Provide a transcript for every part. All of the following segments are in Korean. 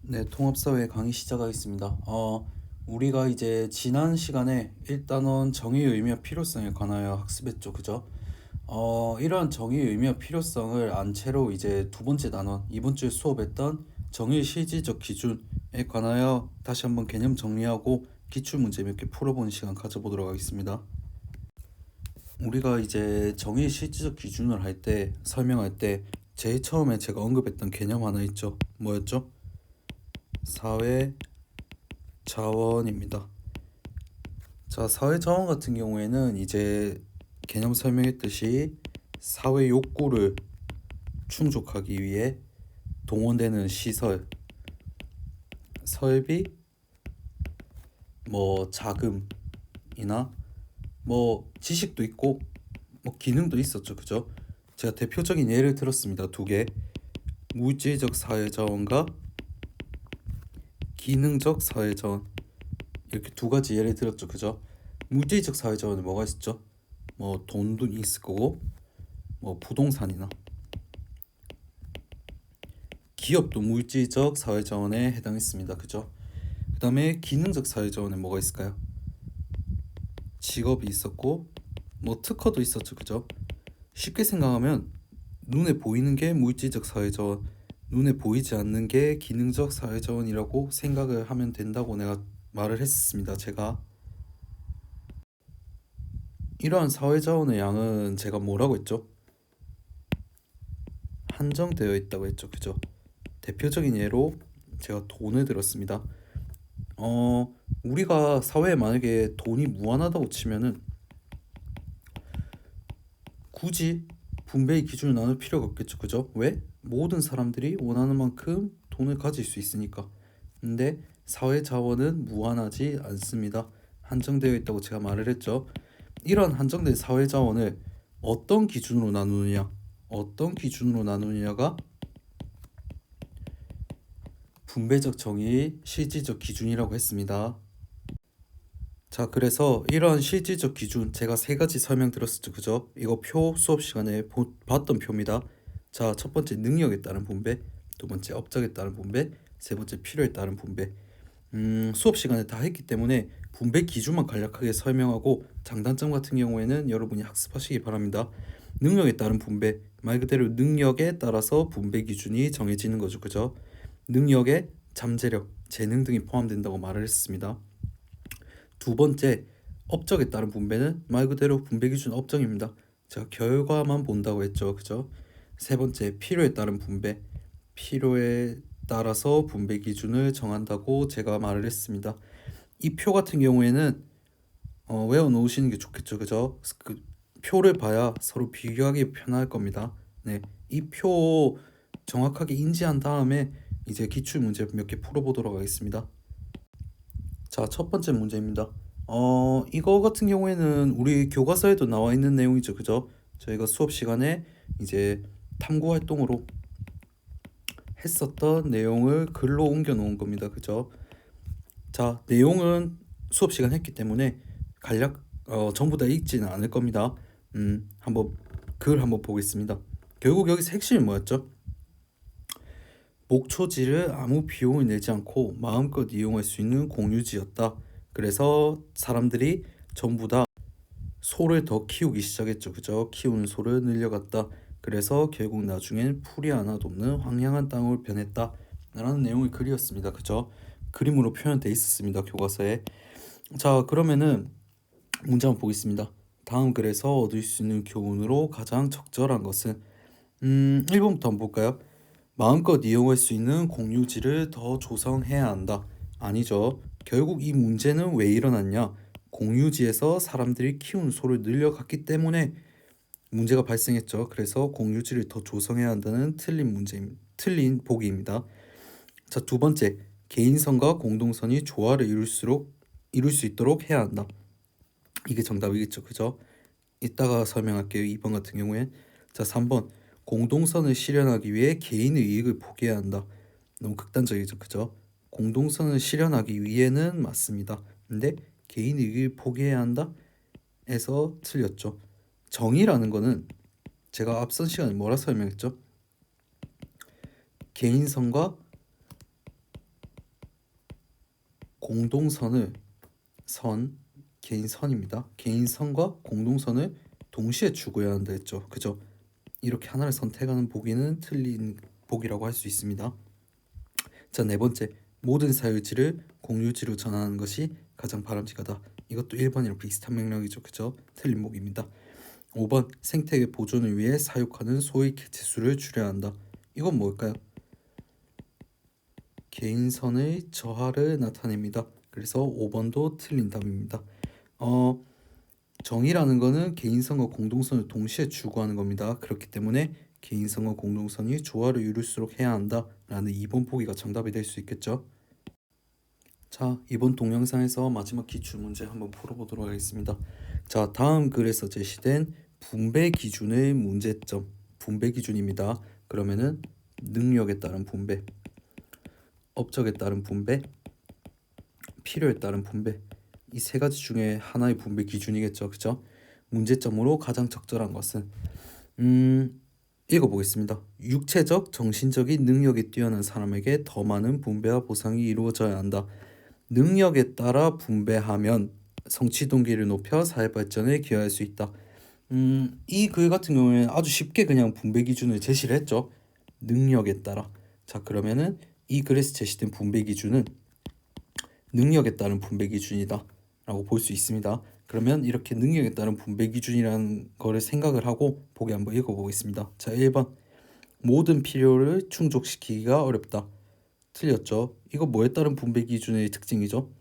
네, 통합사회 강의 시작하겠습니다. 우리가 이제 지난 시간에 일단은 정의의 의미와 필요성에 관하여 학습했죠, 그죠? 이러한 정의의 의미와 필요성을 안 채로 이제 두 번째 단원, 이번 주에 수업했던 정의의 실질적 기준에 관하여 다시 한번 개념 정리하고 기출 문제 몇 개 풀어보는 시간 가져보도록 하겠습니다. 우리가 이제 정의의 실질적 기준을 할 때, 설명할 때 제일 처음에 제가 언급했던 개념 하나 있죠. 뭐였죠? 사회 자원입니다. 자, 사회 자원 같은 경우에는 이제 개념 설명했듯이 사회 욕구를 충족하기 위해 동원되는 시설, 설비, 뭐 자금이나 뭐 지식도 있고 뭐 기능도 있었죠, 그죠? 제가 대표적인 예를 들었습니다. 두 개. 물질적 사회 자원과 기능적 사회 자원. 이렇게 두 가지 예를 들었죠, 그죠? 물질적 사회 자원은 뭐가 있었죠? 뭐 돈도 있을 거고 뭐 부동산이나 기업도 물질적 사회자원에 해당했습니다. 그죠? 그 다음에 기능적 사회자원에 뭐가 있을까요? 직업이 있었고 뭐 특허도 있었죠. 그죠? 쉽게 생각하면 눈에 보이는 게 물질적 사회자원, 눈에 보이지 않는 게 기능적 사회자원이라고 생각을 하면 된다고 내가 말을 했습니다. 제가 이러한 사회자원의 양은 제가 뭐라고 했죠? 한정되어 있다고 했죠. 그죠? 대표적인 예로 제가 돈을 들었습니다. 우리가 사회에 만약에 돈이 무한하다고 치면은 굳이 분배의 기준을 나눌 필요가 없겠죠, 그죠? 왜? 모든 사람들이 원하는 만큼 돈을 가질 수 있으니까. 근데 사회 자원은 무한하지 않습니다. 한정되어 있다고 제가 말을 했죠. 이런 한정된 사회 자원을 어떤 기준으로 나누느냐, 어떤 기준으로 나누느냐가 분배적 정의의 실질적 기준이라고 했습니다. 자, 그래서 이런 실질적 기준 제가 세 가지 설명드렸었죠, 그죠? 이거 표 수업 시간에 봤던 표입니다. 자, 첫 번째 능력에 따른 분배, 두 번째 업적에 따른 분배, 세 번째 필요에 따른 분배. 수업 시간에 다 했기 때문에 분배 기준만 간략하게 설명하고 장단점 같은 경우에는 여러분이 학습하시기 바랍니다. 능력에 따른 분배, 말 그대로 능력에 따라서 분배 기준이 정해지는 거죠, 그죠? 능력에 잠재력, 재능 등이 포함된다고 말을 했습니다. 두 번째, 업적에 따른 분배는 말 그대로 분배 기준 업적입니다. 제가 결과만 본다고 했죠, 그죠? 세 번째, 필요에 따른 분배, 필요에 따라서 분배 기준을 정한다고 제가 말을 했습니다. 이 표 같은 경우에는 외워 놓으시는 게 좋겠죠, 그죠? 그 표를 봐야 서로 비교하기 편할 겁니다. 네, 이 표 정확하게 인지한 다음에 이제 기출 문제 몇 개 풀어보도록 하겠습니다. 자, 첫 번째 문제입니다. 이거 같은 경우에는 우리 교과서에도 나와 있는 내용이죠, 그죠? 저희가 수업 시간에 이제 탐구 활동으로 했었던 내용을 글로 옮겨 놓은 겁니다, 그죠? 자, 내용은 수업 시간 했기 때문에 간략 전부 다 읽지는 않을 겁니다. 한번 글 한번 보겠습니다. 결국 여기서 핵심이 뭐였죠? 목초지를 아무 비용을 내지 않고 마음껏 이용할 수 있는 공유지였다. 그래서 사람들이 전부 다 소를 더 키우기 시작했죠. 그죠? 키우는 소를 늘려갔다. 그래서 결국 나중엔 풀이 하나도 없는 황량한 땅으로 변했다. 라는 내용의 글이었습니다. 그죠? 그림으로 표현되어 있었습니다. 교과서에. 자, 그러면은 문제 한번 보겠습니다. 다음 글에서 얻을 수 있는 교훈으로 가장 적절한 것은 1번부터 한번 볼까요? 마음껏 이용할 수 있는 공유지를 더 조성해야 한다. 아니죠. 결국 이 문제는 왜 일어났냐? 공유지에서 사람들이 키운 소를 늘려갔기 때문에 문제가 발생했죠. 그래서 공유지를 더 조성해야 한다는 틀린 보기입니다. 자, 두 번째, 개인선과 공동선이 조화를 이룰 수 있도록 해야 한다. 이게 정답이겠죠, 그죠? 이따가 설명할게요. 2번 같은 경우엔. 자, 3번, 공동선을 실현하기 위해 개인의 이익을 포기해야 한다. 너무 극단적이죠, 그죠? 공동선을 실현하기 위해는 맞습니다. 근데 개인의 이익을 포기해야 한다? 에서 틀렸죠. 정의라는 거는 제가 앞선 시간에 뭐라 설명했죠? 개인선과 공동선을 개인선입니다. 개인선과 공동선을 동시에 추구해야 한다 했죠. 그죠? 이렇게 하나를 선택하는 보기는 틀린 보기라고 할 수 있습니다. 자, 네 번째. 모든 사유지를 공유지로 전환하는 것이 가장 바람직하다. 이것도 1번이랑 비슷한 맥락이죠. 그죠? 틀린 보기입니다. 5번. 생태계 보존을 위해 사육하는 소의 개체수를 줄여야 한다. 이건 뭘까요? 개인선의 저하를 나타냅니다. 그래서 5번도 틀린 답입니다. 정의라는 거는 개인선과 공동선을 동시에 추구하는 겁니다. 그렇기 때문에 개인선과 공동선이 조화를 이룰수록 해야 한다라는 2번 보기가 정답이 될 수 있겠죠. 자, 이번 동영상에서 마지막 기출문제 한번 풀어보도록 하겠습니다. 자, 다음 글에서 제시된 분배 기준의 문제점, 분배 기준입니다. 그러면은 능력에 따른 분배, 업적에 따른 분배, 필요에 따른 분배, 이 세 가지 중에 하나의 분배 기준이겠죠. 그죠? 문제점으로 가장 적절한 것은 읽어보겠습니다. 육체적, 정신적인 능력이 뛰어난 사람에게 더 많은 분배와 보상이 이루어져야 한다. 능력에 따라 분배하면 성취 동기를 높여 사회 발전에 기여할 수 있다. 이 글 같은 경우에는 아주 쉽게 그냥 분배 기준을 제시를 했죠. 능력에 따라. 자, 그러면은 이 글에서 제시된 분배 기준은 능력에 따른 분배 기준이다 라고 볼 수 있습니다. 그러면 이렇게 능력에 따른 분배 기준이라는 거를 생각을 하고 보기 한번 읽어보겠습니다. 자, 1번. 모든 필요를 충족시키기가 어렵다. 틀렸죠. 이거 뭐에 따른 분배 기준의 특징이죠?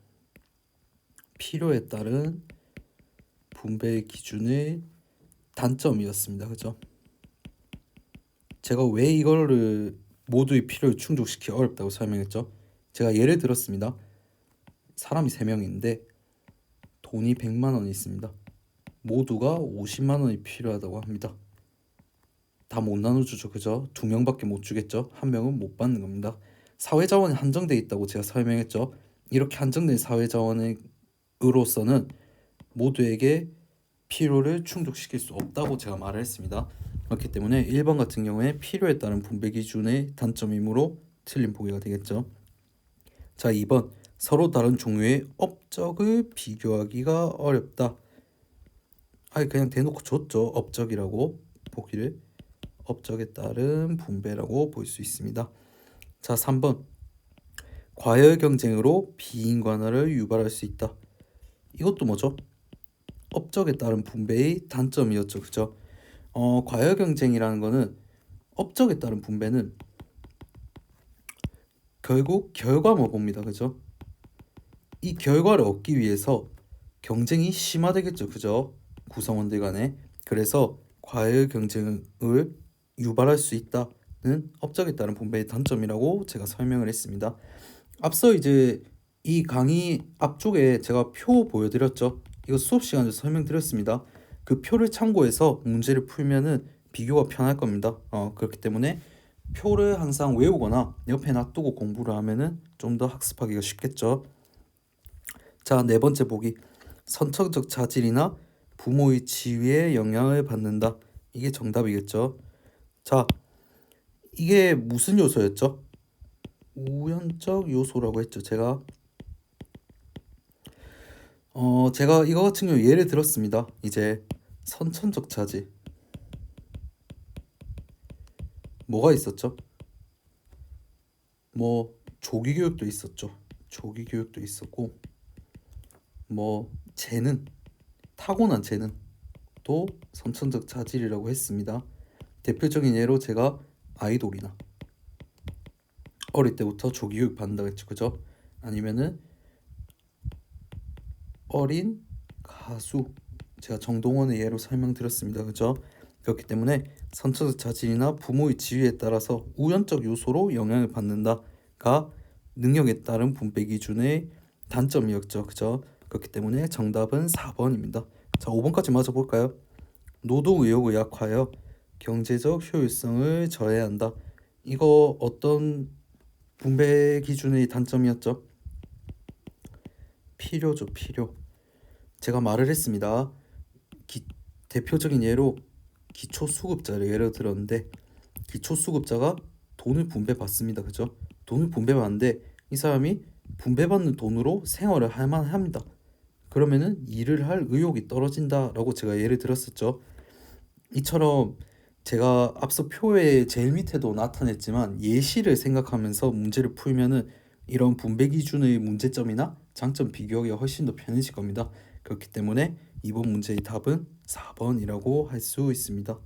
필요에 따른 분배 기준의 단점이었습니다. 그죠? 제가 왜 이거를 모두의 필요를 충족시키기 어렵다고 설명했죠? 제가 예를 들었습니다. 사람이 3명인데 돈이 100만 원이 있습니다. 모두가 50만 원이 필요하다고 합니다. 다 못 나눠주죠. 그죠? 2명밖에 못 주겠죠. 1명은 못 받는 겁니다. 사회자원이 한정돼 있다고 제가 설명했죠. 이렇게 한정된 사회자원으로서는 모두에게 필요를 충족시킬 수 없다고 제가 말을 했습니다. 그렇기 때문에 1번 같은 경우에 필요에 따른 분배 기준의 단점이므로 틀린 보기가 되겠죠. 자, 2번. 서로 다른 종류의 업적을 비교하기가 어렵다. 그냥 대놓고 줬죠. 업적이라고 보기를. 업적에 따른 분배라고 볼 수 있습니다. 자, 3번. 과열 경쟁으로 비인관화를 유발할 수 있다. 이것도 뭐죠? 업적에 따른 분배의 단점이었죠. 그죠? 과열 경쟁이라는 거는 업적에 따른 분배는 결국 결과만 봅니다. 그죠? 이 결과를 얻기 위해서 경쟁이 심화되겠죠. 그죠? 구성원들 간에. 그래서 과열 경쟁을 유발할 수 있다는 업적에 따른 분배의 단점이라고 제가 설명을 했습니다. 앞서 이제 이 강의 앞쪽에 제가 표 보여드렸죠. 이거 수업 시간에 설명드렸습니다. 그 표를 참고해서 문제를 풀면은 비교가 편할 겁니다. 그렇기 때문에 표를 항상 외우거나 옆에 놔두고 공부를 하면은 좀 더 학습하기가 쉽겠죠. 자, 네 번째 보기. 선천적 자질이나 부모의 지위에 영향을 받는다. 이게 정답이겠죠. 자, 이게 무슨 요소였죠? 우연적 요소라고 했죠. 제가 이거 같은 경우 예를 들었습니다. 이제 선천적 자질 뭐가 있었죠? 뭐 조기 교육도 있었죠. 조기 교육도 있었고 뭐 재능, 타고난 재능도 선천적 자질이라고 했습니다. 대표적인 예로 제가 아이돌이나 어릴 때부터 조기 교육 받는다고 했죠. 그죠? 아니면은 어린 가수, 제가 정동원의 예로 설명드렸습니다. 그죠? 그렇기 때문에 선천적 자질이나 부모의 지위에 따라서 우연적 요소로 영향을 받는다가 능력에 따른 분배 기준의 단점이었죠. 그죠? 그렇기 때문에 정답은 4번입니다. 자, 5번까지 맞아볼까요? 노동 의욕을 약화하여 경제적 효율성을 저해한다. 이거 어떤 분배 기준의 단점이었죠? 필요죠, 필요. 제가 말을 했습니다. 대표적인 예로 기초수급자를 예로 들었는데 기초수급자가 돈을 분배받습니다. 그죠? 돈을 분배받는데 이 사람이 분배받는 돈으로 생활을 할 만합니다. 그러면은 일을 할 의욕이 떨어진다라고 제가 예를 들었었죠. 이처럼 제가 앞서 표의 제일 밑에도 나타냈지만 예시를 생각하면서 문제를 풀면은 이런 분배 기준의 문제점이나 장점 비교하기가 훨씬 더 편해질 겁니다. 그렇기 때문에 이번 문제의 답은 4번이라고 할 수 있습니다.